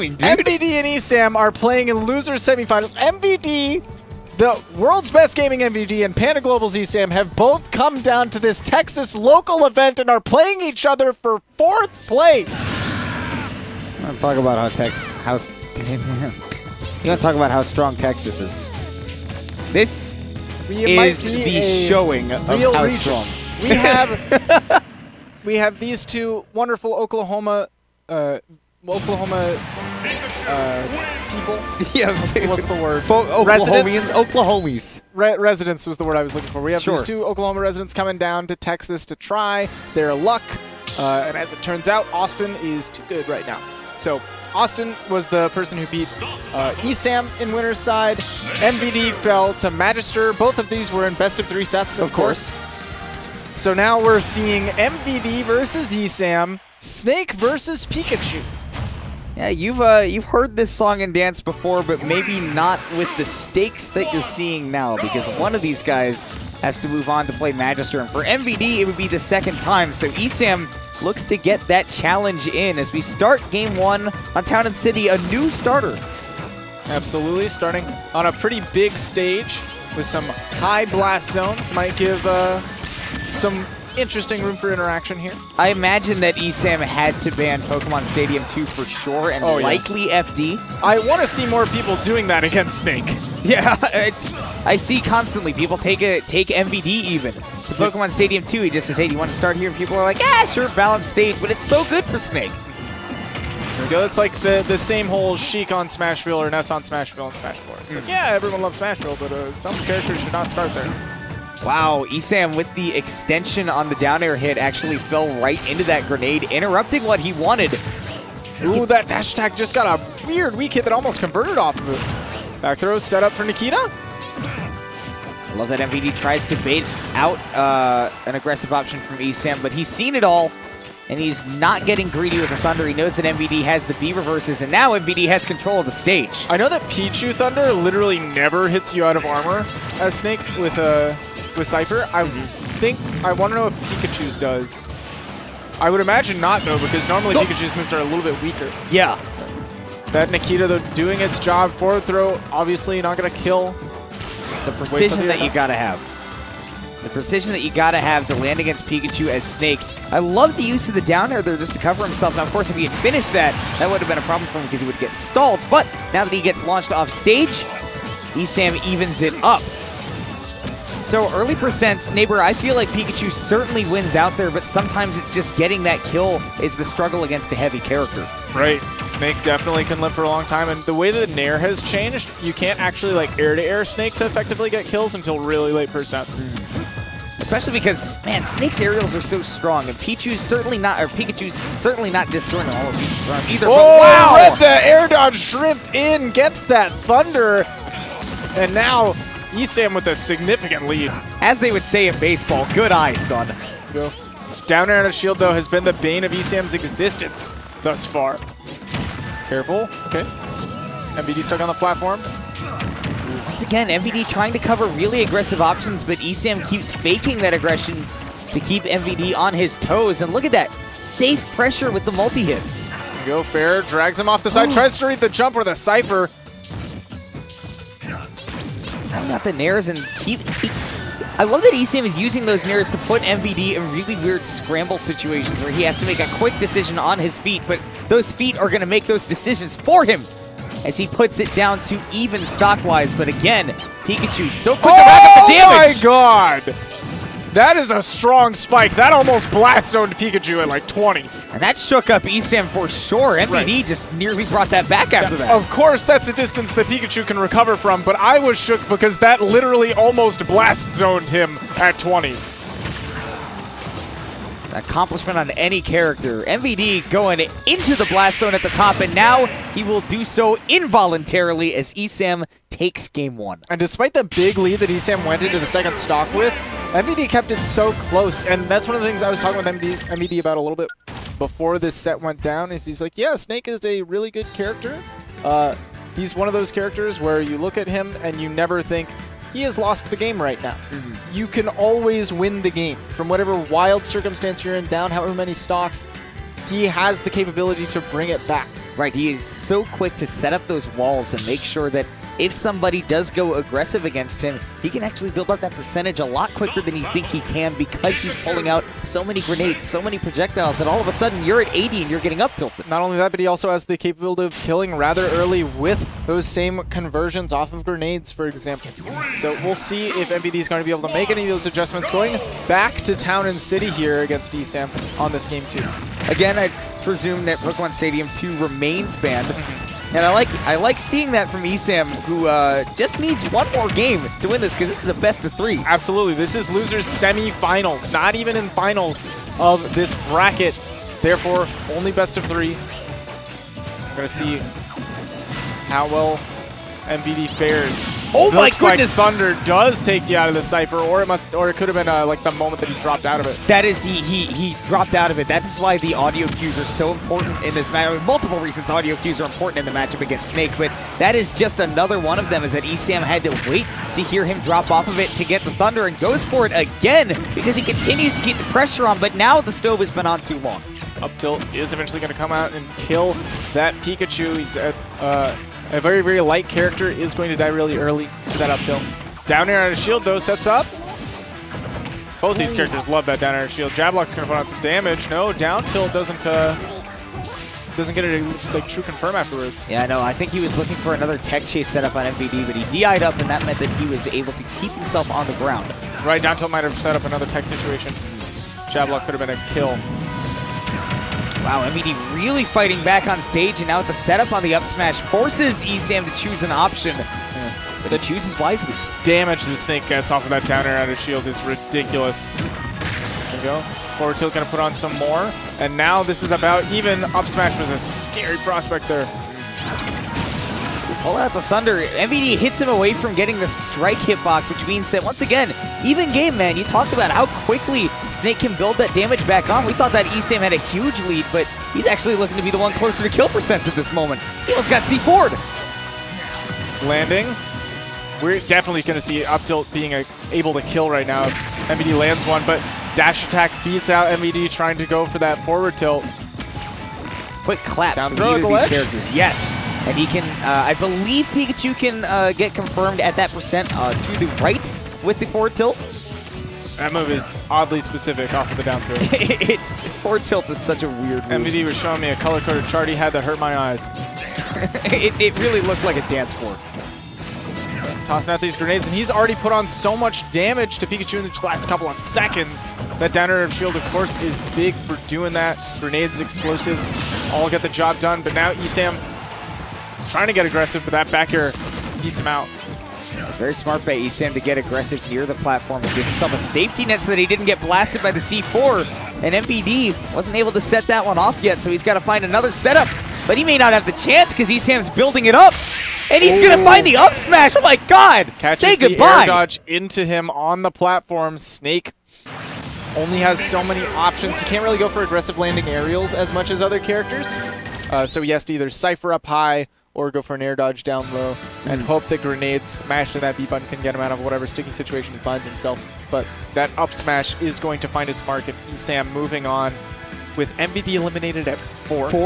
doing, dude? MVD and ESAM are playing in loser semifinals. MVD, the world's best gaming MVD, and Panda Global's ESAM have both come down to this Texas local event and are playing each other for 4th place. You want to talk about how strong Texas is? This is the showing of how strong. We have these two wonderful Oklahoma people. Yeah, what's the word? Oklahomies. Residents was the word I was looking for. We have these two Oklahoma residents coming down to Texas to try their luck. And as it turns out, Austin is too good right now. So Austin was the person who beat ESAM in winner's side. MVD fell to Magister. Both of these were in best of 3 sets, of course. So now we're seeing MVD versus ESAM, Snake versus Pikachu. Yeah, you've heard this song and dance before, but maybe not with the stakes that you're seeing now, because one of these guys has to move on to play Magister, and for MVD, it would be the 2nd time. So ESAM looks to get that challenge in as we start Game 1 on Town and City, a new starter. Absolutely, starting on a pretty big stage with some high blast zones. Might give some interesting room for interaction here. I imagine that ESAM had to ban Pokemon Stadium 2 for sure, and likely FD. I want to see more people doing that against Snake. Yeah, I see constantly people take MVD even. To Pokemon Stadium 2, he just says, hey, do you want to start here? And people are like, yeah, sure, balanced stage, but it's so good for Snake. There we go. It's like the same whole Sheik on Smashville or Ness on Smashville and Smash 4. It's like, yeah, everyone loves Smashville, but some characters should not start there. Wow, ESAM with the extension on the down air hit actually fell right into that grenade, interrupting what he wanted. Ooh, that dash attack just got a weird weak hit that almost converted off of it. Back throw set up for Nikita. I love that MVD tries to bait out an aggressive option from ESAM, but he's seen it all, and he's not getting greedy with the Thunder. He knows that MVD has the B reverses, and now MVD has control of the stage. I know that Pichu Thunder literally never hits you out of armor as Snake with Cypher. I want to know if Pikachu's does. I would imagine not, though, because normally Pikachu's moves are a little bit weaker. Yeah. That Nikita, though, doing its job. Forward throw, obviously not going to kill. The precision that you got to have. The precision that you got to have to land against Pikachu as Snake. I love the use of the down air there just to cover himself. Now, of course, if he had finished that, that would have been a problem for him because he would get stalled. But now that he gets launched off stage, ESAM evens it up. So early percents, Neighbor, I feel like Pikachu certainly wins out there, but sometimes it's just getting that kill is the struggle against a heavy character. Right. Snake definitely can live for a long time, and the way that Nair has changed, you can't actually like air-to-air Snake to effectively get kills until really late percents. Especially because, man, Snake's aerials are so strong, and Pikachu's certainly not destroying all of Pikachu's arms either. Oh, but wow! Read the air dodge drift in, gets that Thunder, and now ESAM with a significant lead. As they would say in baseball, good eye, son. Go. Down air on a shield, though, has been the bane of ESAM's existence thus far. Careful. Okay. MVD stuck on the platform. Once again, MVD trying to cover really aggressive options, but ESAM keeps faking that aggression to keep MVD on his toes. And look at that. Safe pressure with the multi-hits. Go fair. Drags him off the side. Tries to read the jump with a Cypher. Got the nairs and I love that ESAM is using those nairs to put MVD in really weird scramble situations where he has to make a quick decision on his feet, but those feet are going to make those decisions for him as he puts it down to even stock-wise. But again, Pikachu so quick to rack up the damage. Oh my god! That is a strong spike. That almost blast zoned Pikachu at like 20. And that shook up ESAM for sure. MVD just nearly brought that back after that. Of course, that's a distance that Pikachu can recover from, but I was shook because that literally almost blast zoned him at 20. Accomplishment on any character. MVD going into the blast zone at the top, and now he will do so involuntarily as ESAM takes game 1. And despite the big lead that ESAM went into the second stock with, MVD kept it so close, and that's one of the things I was talking with MVD about a little bit before this set went down, is he's like, yeah, Snake is a really good character. He's one of those characters where you look at him and you never think, he has lost the game right now. You can always win the game from whatever wild circumstance you're in, down however many stocks. he has the capability to bring it back. Right, he is so quick to set up those walls and make sure that if somebody does go aggressive against him, he can actually build up that percentage a lot quicker than you think he can because he's pulling out so many grenades, so many projectiles that all of a sudden you're at 80 and you're getting up tilted. Not only that, but he also has the capability of killing rather early with those same conversions off of grenades, for example. So we'll see if MVD is going to be able to make any of those adjustments going back to Town and City here against ESAM on this game too. Again, I presume that Rook 1 Stadium 2 remains banned. And I like seeing that from ESAM, who just needs one more game to win this, because this is a best of 3. Absolutely. This is losers semifinals, not even in finals of this bracket. Therefore, only best of 3. We're going to see how well MVD fares. Oh my goodness! Like Thunder does take you out of the Cypher, or it could have been like the moment that he dropped out of it. That is, he dropped out of it. That's why the audio cues are so important in this match. I mean, multiple reasons audio cues are important in the matchup against Snake, but that is just another one of them, is that ESAM had to wait to hear him drop off of it to get the Thunder, and goes for it again because he continues to keep the pressure on, but now the stove has been on too long. Up tilt is eventually going to come out and kill that Pikachu. He's at a very, very light character is going to die really early to that up tilt. Down air on a shield, though, sets up. Both these characters love that down air shield. Jablock's going to put on some damage. No, down tilt doesn't get a like true confirm afterwards. Yeah, no, I think he was looking for another tech chase setup on MVD, but he DI'd up, and that meant that he was able to keep himself on the ground. Right, down tilt might have set up another tech situation. Jablock could have been a kill. Wow, MVD really fighting back on stage, and now with the setup on the up smash forces ESAM to choose an option. But he chooses wisely. Damage that Snake gets off of that down air out of shield is ridiculous. There we go. Forward tilt going to put on some more. And now this is about even. Up smash was a scary prospect there. Pull out the Thunder. MVD hits him away from getting the strike hitbox, which means that, once again, even game, man. You talked about how quickly Snake can build that damage back on. We thought that ESAM had a huge lead, but he's actually looking to be the one closer to kill percents at this moment. He almost got C4'd. Landing. We're definitely going to see up tilt being able to kill right now. MVD lands one, but dash attack beats out MVD trying to go for that forward tilt. Quick claps from either of these characters. Yes. And he can, I believe Pikachu can get confirmed at that percent to the right with the forward tilt. That move is oddly specific off of the down throw. It's forward tilt is such a weird move. MVD was showing me a color-coded chart he had that hurt my eyes. it really looked like a dance floor. Tossing out these grenades, and he's already put on so much damage to Pikachu in the last couple of seconds. That down air of shield, of course, is big for doing that. Grenades, explosives, all get the job done. But now ESAM trying to get aggressive, but that back air beats him out. It's very smart by ESAM to get aggressive near the platform and give himself a safety net so that he didn't get blasted by the C4. And MVD wasn't able to set that one off yet, so he's got to find another setup. But he may not have the chance because ESAM's building it up. And he's going to find the up smash. Oh my God. Catches say goodbye. The air dodge into him on the platform. Snake only has so many options. He can't really go for aggressive landing aerials as much as other characters. So he has to either Cypher up high or go for an air dodge down low and hope that grenades mashed to that B button can get him out of whatever sticky situation he finds himself. But that up smash is going to find its mark, and ESAM moving on with MVD eliminated at 4.